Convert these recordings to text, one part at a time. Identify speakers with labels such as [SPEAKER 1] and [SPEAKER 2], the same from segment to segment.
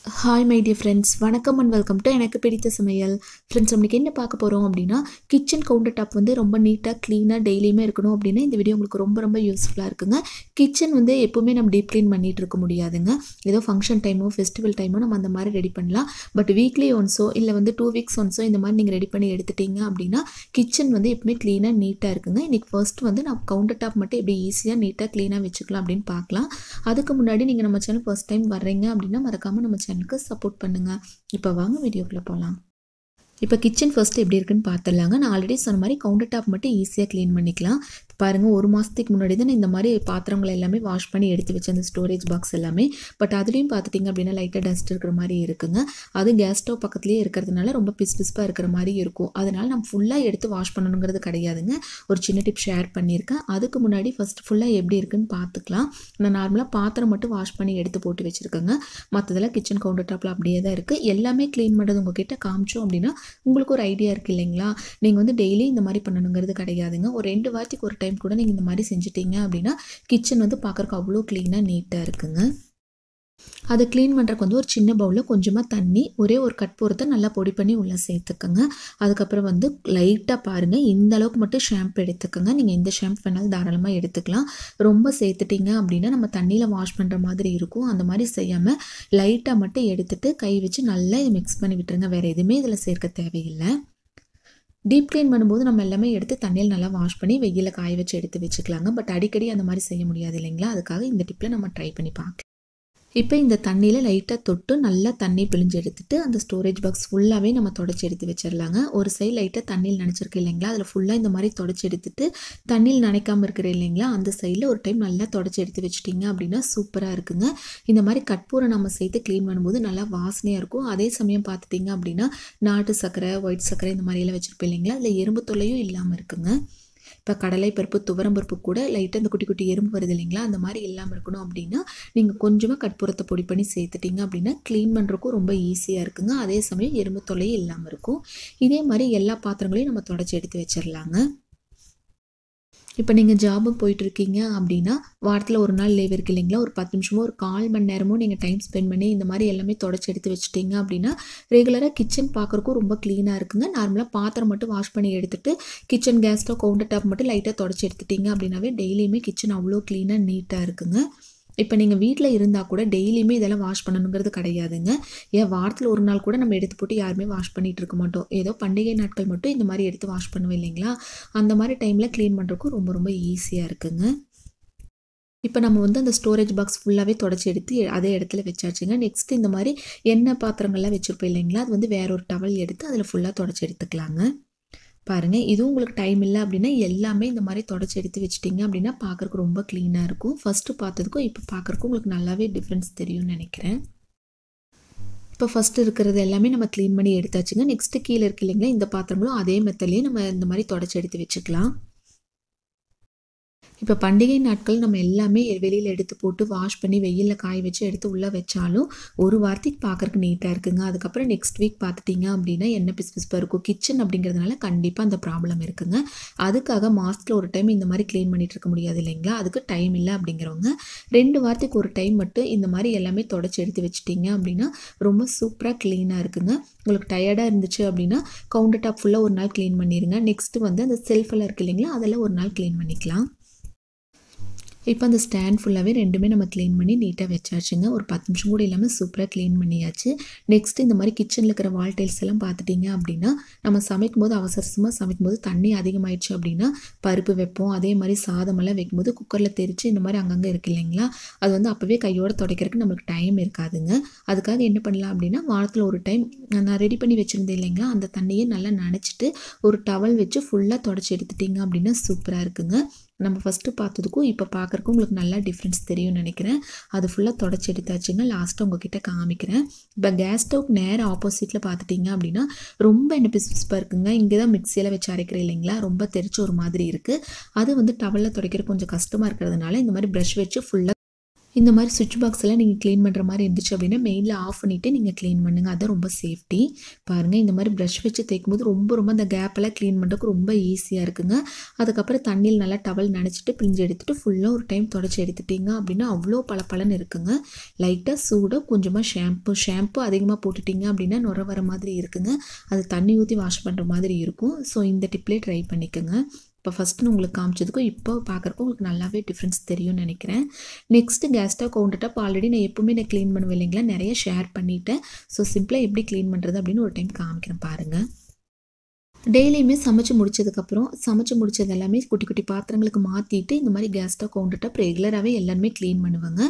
[SPEAKER 1] Hi my dear friends, வணக்கம் and welcome to எனக்கு பிடித்த சமையல். ஃப்ரெண்ட்ஸ் இன்னைக்கு என்ன பார்க்க போறோம் அப்படின்னா கிச்சன் கவுண்டர் டாப் வந்து ரொம்ப நீட்டா க்ளீனா டெய்லியுமே இருக்கணும் அப்படின்னா இந்த வீடியோ உங்களுக்கு ரொம்ப யூஸ்ஃபுல்லா இருக்குங்க. கிச்சன் வந்து எப்பவுமே நம்ம டீப் க்ளீன் பண்ணிட்டு இருக்க முடியாதுங்க. ஏதோ ஃபங்க்ஷன் டைமோ ஃபெஸ்டிவல் டைமோ நம்ம அந்த மாதிரி ரெடி பண்ணலாம். பட் வீக்லி ஒன்ஸோ இல்லை வந்து 2 வீக்ஸ் ஒன்ஸோ இந்த மாதிரி நீங்கள் ரெடி பண்ணி எடுத்துட்டீங்க அப்படின்னா கிச்சன் வந்து எப்பவுமே க்ளீனாக நீட்டாக இருக்குங்க. இன்னைக்கு ஃபர்ஸ்ட் வந்து நான் கவுண்டர் டாப் மட்டும் எப்படி ஈஸியாக நீட்டாக க்ளீனாக வச்சுக்கலாம் அப்படின்னு பார்க்கலாம். அதுக்கு முன்னாடி நீங்கள் நம்ம சேனல் ஃபர்ஸ்ட் டைம் வர்றீங்க அப்படின்னா மறக்காமல் நம்ம சேனலுக்கு சப்போர்ட் பண்ணுங்க. இப்போ வாங்க வீடியோக்குள்ள போகலாம். இப்போ கிச்சன் ஃபர்ஸ்ட் எப்படி இருக்குன்னு பார்த்துடலாங்க. நான் ஆல்ரெடி சொன்ன மாதிரி கவுண்டர் டாப் மட்டும் ஈஸியாக க்ளீன் பண்ணிக்கலாம். பாருங்கள், ஒரு மாதத்துக்கு முன்னாடி தான் இந்த மாதிரி பாத்திரங்களை எல்லாமே வாஷ் பண்ணி எடுத்து வச்சு அந்த ஸ்டோரேஜ் பாக்ஸ் எல்லாமே. பட் அதுலேயும் பார்த்துட்டிங்க அப்படின்னா லைட்டாக டஸ்ட் இருக்கிற மாதிரி இருக்குங்க. அது கேஸ் ஸ்டவ் பக்கத்துலேயே இருக்கிறதுனால ரொம்ப பிஸ்பாக இருக்கிற மாதிரி இருக்கும். அதனால் நம்ம ஃபுல்லாக எடுத்து வாஷ் பண்ணணுங்கிறது கிடையாதுங்க. ஒரு சின்ன டிப் ஷேர் பண்ணியிருக்கேன். அதுக்கு முன்னாடி ஃபஸ்ட் ஃபுல்லாக எப்படி இருக்குன்னு பார்த்துக்கலாம். நான் நார்மலாக பாத்திரம் மட்டும் வாஷ் பண்ணி எடுத்து போட்டு வச்சுருக்கேங்க. மற்றதெல்லாம் கிச்சன் கவுண்டர் டாப்பில் அப்படியே தான் இருக்குது. எல்லாமே க்ளீன் பண்ணுறது உங்ககிட்ட காமிச்சோம் அப்படின்னா உங்களுக்கு ஒரு ஐடியா இருக்குது இல்லைங்களா? நீங்கள் வந்து டெய்லி இந்த மாதிரி பண்ணணுங்கிறது கிடையாதுங்க. ஒரு 2 வாரத்துக்கு ஒரு டைம் கூட நீங்கள் இந்த மாதிரி செஞ்சுட்டீங்க அப்படின்னா கிச்சன் வந்து பார்க்குறக்கு அவ்வளோ க்ளீனாக நீட்டாக இருக்குங்க. அதை க்ளீன் பண்ணுறக்கு வந்து ஒரு சின்ன பவுலில் கொஞ்சமாக தண்ணி, ஒரே ஒரு கற்பூரத்தை நல்லா பொடி பண்ணி உள்ளே சேர்த்துக்கோங்க. அதுக்கப்புறம் வந்து லைட்டாக பாருங்கள், இந்த அளவுக்கு மட்டும் ஷாம்பு எடுத்துக்கோங்க. நீங்கள் எந்த ஷாம்பு வேணாலும் தாராளமாக எடுத்துக்கலாம். ரொம்ப சேர்த்துட்டிங்க அப்படின்னா நம்ம தண்ணியில் வாஷ் பண்ணுற மாதிரி இருக்கும். அந்த மாதிரி செய்யாமல் லைட்டாக மட்டும் எடுத்துகிட்டு கை வச்சு நல்லா இதை மிக்ஸ் பண்ணி விட்டுருங்க. வேறு எதுவுமே இதில் சேர்க்க தேவையில்லை. டீப் க்ளீன் பண்ணும்போது நம்ம எல்லாமே எடுத்து தண்ணியில் நல்லா வாஷ் பண்ணி வெயிலில் காய வச்சு எடுத்து வச்சுக்கலாங்க. பட் அடிக்கடி அந்த மாதிரி செய்ய முடியாது இல்லைங்களா? அதுக்காக இந்த டிப்பில் நம்ம ட்ரை பண்ணி பார்க்கலாம். இப்போ இந்த தண்ணியில் லைட்டாக தொட்டு நல்லா தண்ணி பிழிஞ்சு எடுத்துகிட்டு அந்த ஸ்டோரேஜ் பாக்ஸ் ஃபுல்லாகவே நம்ம தொடச்சி எடுத்து வச்சிடலாங்க. ஒரு சைடு லைட்டாக தண்ணியில் நனைச்சிருக்கு இல்லைங்களா? அதில் ஃபுல்லாக இந்த மாதிரி தொடச்சி எடுத்துகிட்டு தண்ணியில் நனைக்காமல் இருக்கிற இல்லைங்களா? அந்த சைடில் ஒரு டைம் நல்லா தொடச்சி எடுத்து வச்சிட்டிங்க அப்படின்னா சூப்பராக இருக்குங்க. இந்த மாதிரி கற்பூரம் நம்ம சேர்த்து க்ளீன் பண்ணும்போது நல்லா வாசனையாக இருக்கும். அதே சமயம் பார்த்துட்டிங்க அப்படின்னா நாட்டு சர்க்கரை, ஒயிட் சர்க்கரை இந்த மாதிரியெல்லாம் வச்சுருப்போம் இல்லைங்களா? அதில் எறும்பு தொல்லையும் இல்லாமல் இருக்குங்க. இப்போ கடலை பருப்பு, துவரம் பருப்பு கூட லைட்டாக இந்த குட்டி குட்டி எறும்பு வருது இல்லைங்களா? அந்த மாதிரி இல்லாமல் இருக்கணும் அப்படின்னா நீங்கள் கொஞ்சமாக கற்பூரத்தை பொடி பண்ணி சேர்த்துட்டிங்க அப்படின்னா க்ளீன் பண்ணுறதுக்கும் ரொம்ப ஈஸியாக இருக்குங்க. அதே சமயம் எறும்பு தொல்லையும் இல்லாமல் இருக்கும். இதே மாதிரி எல்லா பாத்திரங்களையும் நம்ம தொடச்சி எடுத்து வச்சிடலாங்க. இப்போ நீங்கள் ஜாபுக்கு போயிட்டுருக்கீங்க அப்படின்னா வாரத்தில் ஒரு நாள் லீவ் இருக்குது இல்லைங்களா? ஒரு 10 நிமிஷமோ ஒரு 1/4 மணி நேரமோ நீங்கள் டைம் ஸ்பெண்ட் பண்ணி இந்த மாதிரி எல்லாமே தொடச்சி எடுத்து வச்சுட்டிங்க அப்படின்னா ரெகுலராக கிச்சன் பார்க்குறக்கும் ரொம்ப க்ளீனாக இருக்குங்க. நார்மலாக பாத்திரம் மட்டும் வாஷ் பண்ணி எடுத்துகிட்டு kitchen gas stove, counter top மட்டும் லைட்டாக தொடச்சி எடுத்துட்டிங்க அப்படின்னாவே டெய்லியுமே கிச்சன் அவ்வளோ க்ளீனாக நீட்டாக இருக்குங்க. இப்போ நீங்கள் வீட்டில் இருந்தால் கூட டெய்லியுமே இதெல்லாம் வாஷ் பண்ணணுங்கிறது கிடையாதுங்க. ஏன் வாரத்தில் ஒரு நாள் கூட நம்ம எடுத்து போட்டு யாருமே வாஷ் பண்ணிகிட்டு இருக்க மாட்டோம். ஏதோ பண்டிகை நாட்கள் மட்டும் இந்த மாதிரி எடுத்து வாஷ் பண்ணுவோம் இல்லைங்களா? அந்த மாதிரி டைமில் க்ளீன் பண்ணுறதுக்கும் ரொம்ப ஈஸியாக இருக்குங்க. இப்போ நம்ம வந்து அந்த ஸ்டோரேஜ் பாக்ஸ் ஃபுல்லாகவே தொடச்சி எடுத்து அதே இடத்துல வச்சாச்சுங்க. நெக்ஸ்ட் இந்த மாதிரி எண்ணெய் பாத்திரங்கள்லாம் வச்சுருப்போம் இல்லைங்களா? அது வந்து வேற ஒரு டவல் எடுத்து அதில் ஃபுல்லாக தொடச்சி எடுத்துக்கலாங்க. பாருங்கள், இதுவும் உங்களுக்கு டைம் இல்லை அப்படின்னா எல்லாமே இந்த மாதிரி தொடச்சி எடுத்து வச்சிட்டிங்க அப்படின்னா பார்க்குறக்கு ரொம்ப க்ளீனாக இருக்கும். ஃபஸ்ட்டு பார்த்ததுக்கும் இப்போ பார்க்குறக்கும் உங்களுக்கு நல்லாவே டிஃப்ரென்ஸ் தெரியும்னு நினைக்கிறேன். இப்போ ஃபஸ்ட்டு இருக்கிறது எல்லாமே நம்ம க்ளீன் பண்ணி எடுத்தாச்சுங்க. நெக்ஸ்ட்டு கீழே இருக்கு இல்லைங்களா? இந்த பாத்திரங்களும் அதே மெத்தட்லேயே நம்ம இந்த மாதிரி தொடச்சி எடுத்து வச்சுக்கலாம். இப்போ பண்டிகை நாட்கள் நம்ம எல்லாமே வெளியில் எடுத்து போட்டு வாஷ் பண்ணி வெயிலில் காய வச்சு எடுத்து உள்ளே வச்சாலும் ஒரு வாரத்துக்கு பார்க்குறக்கு நீட்டாக இருக்குங்க. அதுக்கப்புறம் நெக்ஸ்ட் வீக் பார்த்துட்டிங்க அப்படின்னா என்ன பிஸ்பாக இருக்கும். கிச்சன் அப்படிங்கிறதுனால கண்டிப்பாக அந்த ப்ராப்ளம் இருக்குங்க. அதுக்காக மாதத்தில் ஒரு டைம் இந்த மாதிரி க்ளீன் பண்ணிகிட்டு இருக்க முடியாது இல்லைங்களா? அதுக்கு டைம் இல்லை அப்படிங்கிறவங்க 2 வாரத்துக்கு ஒரு டைம் மட்டும் இந்த மாதிரி எல்லாமே தொடச்சி எடுத்து வச்சிட்டிங்க அப்படின்னா ரொம்ப சூப்பராக க்ளீனாக இருக்குங்க. உங்களுக்கு டயர்டாக இருந்துச்சு அப்படின்னா கவுண்டர் டாப் ஃபுல்லாக ஒரு நாள் க்ளீன் பண்ணிடுங்க. நெக்ஸ்ட்டு வந்து அந்த செல்ஃபெல்லாம் இருக்குது இல்லைங்களா? அதெல்லாம் ஒரு நாள் க்ளீன் பண்ணிக்கலாம். இப்போ அந்த ஸ்டாண்ட் ஃபுல்லாகவே ரெண்டுமே நம்ம க்ளீன் பண்ணி நீட்டாக வச்சாச்சுங்க. ஒரு 10 நிமிஷம் கூட இல்லாமல் சூப்பராக க்ளீன் பண்ணியாச்சு. நெக்ஸ்ட்டு இந்த மாதிரி கிச்சனில் இருக்கிற வால் டைல்ஸ் எல்லாம் பார்த்துட்டிங்க அப்படின்னா நம்ம சமைக்கும்போது அவசரமாக சமைக்கும்போது தண்ணி அதிகமாகிடுச்சு அப்படின்னா பருப்பு வைப்போம். அதே மாதிரி சாதமெல்லாம் வைக்கும்போது குக்கரில் தெரிச்சு இந்த மாதிரி அங்கங்கே இருக்குது இல்லைங்களா? அது வந்து அப்போவே கையோடு துடைக்கிறதுக்கு நம்மளுக்கு டைம் இருக்காதுங்க. அதுக்காக என்ன பண்ணலாம் அப்படின்னா வாரத்தில் ஒரு டைம் நான் ரெடி பண்ணி வச்சுருந்தேன் இல்லைங்களா? அந்த தண்ணியை நல்லா நனைச்சிட்டு ஒரு டவல் வச்சு ஃபுல்லாக தொடச்சி எடுத்துட்டிங்க அப்படின்னா சூப்பராக இருக்குங்க. நம்ம ஃபஸ்ட்டு பார்த்ததுக்கும் இப்போ பார்க்குறக்கும் உங்களுக்கு நல்லா டிஃப்ரென்ஸ் தெரியும்னு நினைக்கிறேன். அது ஃபுல்லாக தொடச்சி எடுத்தாச்சுங்க. லாஸ்ட்டாக உங்ககிட்ட காமிக்கிறேன். இப்போ கேஸ் ஸ்டவ்க்கு நேராக ஆப்போசிட்டில் பார்த்துட்டிங்க அப்படின்னா ரொம்ப என்ன பிஸ்பாக இருக்குங்க. இங்கே தான் மிக்சியில் வச்சு அரைக்கிறேன் இல்லைங்களா? ரொம்ப தெரிச்ச ஒரு மாதிரி இருக்குது. அது வந்து டவலில் துடைக்கிற கொஞ்சம் கஷ்டமாக இருக்கிறதுனால இந்த மாதிரி ப்ரஷ் வச்சு ஃபுல்லாக இந்த மாதிரி சுவிட்ச் பாக்ஸ் எல்லாம் நீங்கள் க்ளீன் பண்ணுற மாதிரி இருந்துச்சு அப்படின்னா மெயினில் ஆஃப் பண்ணிவிட்டு நீங்கள் க்ளீன் பண்ணுங்கள். அதுதான் ரொம்ப சேஃப்டி. பாருங்கள், இந்த மாதிரி ப்ரஷ் வச்சு தேய்க்கும்போது ரொம்ப அந்த கேப்பெல்லாம் க்ளீன் பண்ணுறதுக்கு ரொம்ப ஈஸியாக இருக்குங்க. அதுக்கப்புறம் தண்ணியில் நல்லா டவல் நனைச்சிட்டு பிழிஞ்சு எடுத்துகிட்டு ஃபுல்லாக ஒரு டைம் தொடச்சி எடுத்துட்டிங்க அப்படின்னா அவ்வளோ பளபளன்னு இருக்குங்க. லைட்டாக சூடாக கொஞ்சமாக ஷாம்பு அதிகமாக போட்டுட்டிங்க அப்படின்னா நுர வர மாதிரி இருக்குங்க. அது தண்ணி ஊற்றி வாஷ் பண்ணுற மாதிரி இருக்கும். ஸோ இந்த டிப்லேயே ட்ரை பண்ணிக்கோங்க. இப்போ ஃபஸ்ட்டு உங்களுக்கு காமிச்சதுக்கும் இப்போ பார்க்குறக்கும் உங்களுக்கு நல்லாவே டிஃப்ரென்ஸ் தெரியும்னு நினைக்கிறேன். Next gas stove counter top already நான் எப்பவுமே நான் க்ளீன் பண்ணுவேன் இல்லைங்களா, நிறைய ஷேர் பண்ணிவிட்டேன். ஸோ சிம்பிளாக எப்படி க்ளீன் பண்ணுறது அப்படின்னு ஒரு டைம் காமிக்கிறேன் பாருங்கள். டெய்லியுமே சமைச்சு முடிச்சது எல்லாமே குட்டி குட்டி பாத்திரங்களுக்கு மாற்றிட்டு இந்த மாதிரி கேஸ் ஸ்டவ் கவுண்டர் டாப் ரெகுலராகவே எல்லாருமே க்ளீன் பண்ணுவாங்க.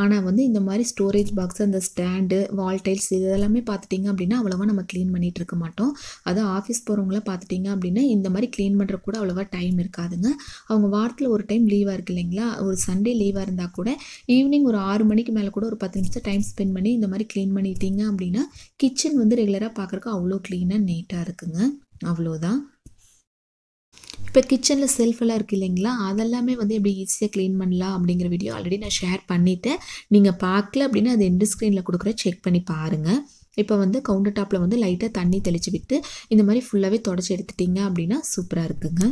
[SPEAKER 1] ஆனால் வந்து இந்த மாதிரி ஸ்டோரேஜ் பாக்ஸ், அந்த ஸ்டாண்டு, வால் டைல்ஸ் இது எல்லாமே பார்த்துட்டிங்க அப்படின்னா அவ்வளோவா நம்ம க்ளீன் பண்ணிகிட்டு இருக்க மாட்டோம். அதுவும் ஆஃபீஸ் போகிறவங்களாம் பார்த்துட்டிங்க அப்படின்னா இந்த மாதிரி க்ளீன் பண்ணுற கூட அவ்வளோவா டைம் இருக்காதுங்க. அவங்க வாரத்தில் ஒரு டைம் லீவாக இருக்குது இல்லைங்களா, ஒரு சண்டே லீவாக இருந்தால் கூட ஈவினிங் ஒரு 6 மணிக்கு மேலே கூட ஒரு 10 நிமிஷம் டைம் ஸ்பெண்ட் பண்ணி இந்த மாதிரி க்ளீன் பண்ணிட்டீங்க அப்படின்னா கிச்சன் வந்து ரெகுலராக பார்க்குறக்கு அவ்வளோ க்ளீனாக நீட்டாக இருக்குங்க. அவ்வளோதான். இப்போ கிச்சனில் செல்ஃபெல்லாம் இருக்குது இல்லைங்களா, அதெல்லாமே வந்து எப்படி ஈஸியாக க்ளீன் பண்ணலாம் அப்படிங்கிற வீடியோ ஆல்ரெடி நான் ஷேர் பண்ணிவிட்டேன். நீங்கள் பார்க்கல அப்படின்னா அது எண்டு ஸ்க்ரீனில் கொடுக்குற செக் பண்ணி பாருங்கள். இப்போ வந்து கவுண்டர் டாப்பில் வந்து லைட்டாக தண்ணி தெளித்து விட்டு இந்த மாதிரி ஃபுல்லாகவே தொடச்சி எடுத்துட்டிங்க அப்படின்னா சூப்பராக இருக்குங்க.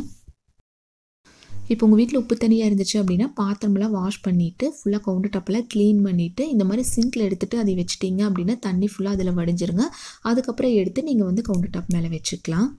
[SPEAKER 1] இப்போ உங்கள் வீட்டில் உப்பு தண்ணியாக இருந்துச்சு அப்படின்னா பாத்திரமெல்லாம் வாஷ் பண்ணிவிட்டு ஃபுல்லாக கவுண்டர் டாப்பெல்லாம் க்ளீன் பண்ணிவிட்டு இந்த மாதிரி சிங்கில் எடுத்துகிட்டு அதை வச்சுட்டிங்க அப்படின்னா தண்ணி ஃபுல்லாக அதில் வடிஞ்சிருங்க. அதுக்கப்புறம் எடுத்து நீங்கள் வந்து கவுண்டர் டாப் மேலே வச்சுக்கலாம்.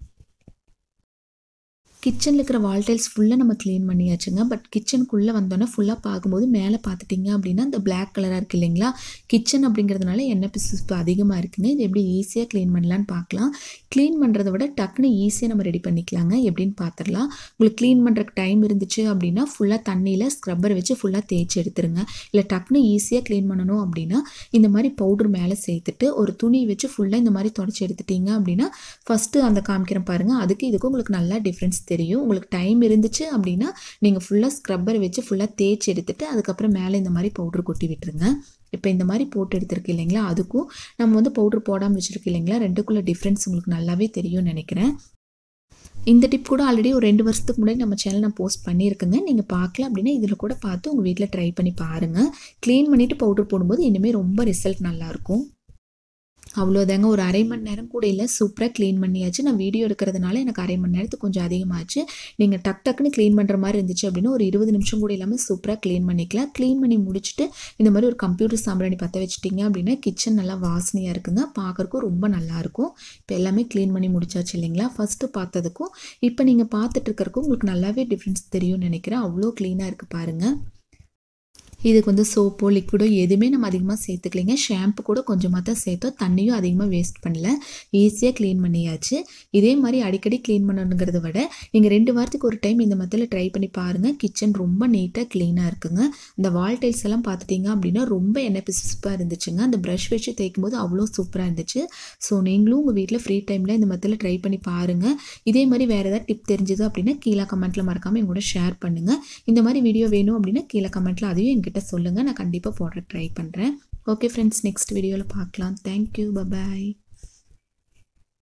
[SPEAKER 1] கிச்சனில் இருக்கிற வால் டைல்ஸ் ஃபுல்லாக நம்ம க்ளீன் பண்ணியாச்சுங்க. பட் கிச்சனுக்குள்ளே வந்தோன்னே ஃபுல்லாக பார்க்கும்போது மேலே பார்த்துட்டிங்க அப்படின்னா இந்த பிளாக் கலராக இருக்குது இல்லைங்களா, கிச்சன் அப்படிங்கிறதுனால எண்ணெய் பிசுப்பு அதிகமாக இருக்குங்க. இது எப்படி ஈஸியாக க்ளீன் பண்ணலான்னு பார்க்கலாம். க்ளீன் பண்ணுறதை விட டக்குன்னு ஈஸியாக நம்ம ரெடி பண்ணிக்கலாங்க. எப்படின்னு பார்த்துடலாம். உங்களுக்கு க்ளீன் பண்ணுறக்கு டைம் இருந்துச்சு அப்படின்னா ஃபுல்லாக தண்ணியில் ஸ்க்ரப்பர் வச்சு ஃபுல்லாக தேய்ச்சி எடுத்துருங்க. இல்லை டக்குன்னு ஈஸியாக க்ளீன் பண்ணணும் அப்படின்னா இந்த மாதிரி பவுடர் மேலே சேர்த்துட்டு ஒரு துணி வச்சு ஃபுல்லாக இந்த மாதிரி தொடச்சி எடுத்துட்டிங்க அப்படின்னா ஃபஸ்ட்டு அந்த காமிக்கிறேன் பாருங்கள், அதுக்கு இதுக்கும் உங்களுக்கு நல்லா டிஃப்ரென்ஸ் தெரியும். உங்களுக்கு டைம் இருந்துச்சு அப்படின்னா நீங்கள் ஃபுல்லாக ஸ்க்ரப்பர் வச்சு ஃபுல்லாக தேய்ச்சி எடுத்துட்டு அதுக்கப்புறம் மேலே இந்த மாதிரி பவுடர் கொட்டி விட்டுருங்க. இப்போ இந்த மாதிரி போட்டு எடுத்துருக்கு இல்லைங்களா, அதுக்கும் நம்ம வந்து பவுடர் போடாமல் வச்சுருக்கு இல்லைங்களா, ரெண்டுக்குள்ள டிஃப்ரென்ஸ் உங்களுக்கு நல்லாவே தெரியும்னு நினைக்கிறேன். இந்த டிப் கூட ஆல்ரெடி ஒரு 2 வருஷத்துக்கு முன்னாடி நம்ம சேனல் நான் போஸ்ட் பண்ணியிருக்கேங்க. நீங்கள் பார்க்கல அப்படின்னா இதில் கூட பார்த்து உங்கள் வீட்டில் ட்ரை பண்ணி பாருங்கள். க்ளீன் பண்ணிவிட்டு பவுடர் போடும்போது இனிமேல் ரொம்ப ரிசல்ட் நல்லாயிருக்கும். அவ்வளோதாங்க. ஒரு 1/2 மணி நேரம் கூட இல்லை, சூப்பராக க்ளீன் பண்ணியாச்சு. நான் வீடியோ எடுக்கிறதுனால எனக்கு 1/2 மணி நேரத்துக்கு கொஞ்சம் அதிகமாச்சு. நீங்கள் டக்குன்னு க்ளீன் பண்ணுற மாதிரி இருந்துச்சு அப்படின்னா ஒரு 20 நிமிஷம் கூட இல்லாமல் சூப்பராக க்ளீன் பண்ணிக்கலாம். க்ளீன் பண்ணி முடிச்சுட்டு இந்த மாதிரி ஒரு கம்ப்யூட்டர் சாம்பிராணி பற்ற வச்சுட்டிங்க அப்படின்னா கிச்சன் நல்லா வாசனையாக இருக்குங்க. பார்க்குறக்கும் ரொம்ப நல்லாயிருக்கும். இப்போ எல்லாமே க்ளீன் பண்ணி முடிச்சாச்சு இல்லைங்களா, ஃபஸ்ட்டு பார்த்ததுக்கும் இப்போ நீங்கள் பார்த்துட்டு இருக்கிறக்கும் உங்களுக்கு நல்லாவே டிஃப்ரென்ஸ் தெரியும்னு நினைக்கிறேன். அவ்வளோ க்ளீனாக இருக்குது பாருங்கள். இதுக்கு வந்து சோப்போ லிக்விடோ எதுவுமே நம்ம அதிகமாக சேர்த்துக்கலைங்க. ஷாம்பு கூட கொஞ்சமாக தான் சேர்த்தோம். தண்ணியும் அதிகமாக வேஸ்ட் பண்ணல. ஈஸியாக க்ளீன் பண்ணியாச்சு. இதே மாதிரி அடிக்கடி க்ளீன் பண்ணணுங்கிறத விட நீங்கள் 2 வாரத்துக்கு ஒரு டைம் இந்த மெத்தடில் ட்ரை பண்ணி பாருங்கள். கிச்சன் ரொம்ப நீட்டாக க்ளீனாக இருக்குங்க. இந்த வால் டைல்ஸ் எல்லாம் பார்த்துட்டிங்க அப்படின்னா ரொம்ப எண்ணெய் பிசுப்பாக இருந்துச்சுங்க. அந்த ப்ரஷ் வச்சு தேய்க்கும் போது அவ்வளோ சூப்பராக இருந்துச்சு. ஸோ நீங்களும் உங்கள் வீட்டில் ஃப்ரீ டைமில் இந்த மெத்தடில் ட்ரை பண்ணி பாருங்கள். இதே மாதிரி வேறு ஏதாவது டிப் தெரிஞ்சது அப்படின்னா கீழே கமெண்ட்டில் மறக்காமல் எங்கூட ஷேர் பண்ணுங்கள். இந்த மாதிரி வீடியோ வேணும் அப்படின்னா கீழே கமெண்ட்டில் அதையும் என்கிட்ட சொல்லுங்கள். நான் கண்டிப்பாக போடுற ட்ரை பண்ணுறேன். ஓகே ஃப்ரெண்ட்ஸ், நெக்ஸ்ட் வீடியோவில் பார்க்கலாம். Thank you, bye bye.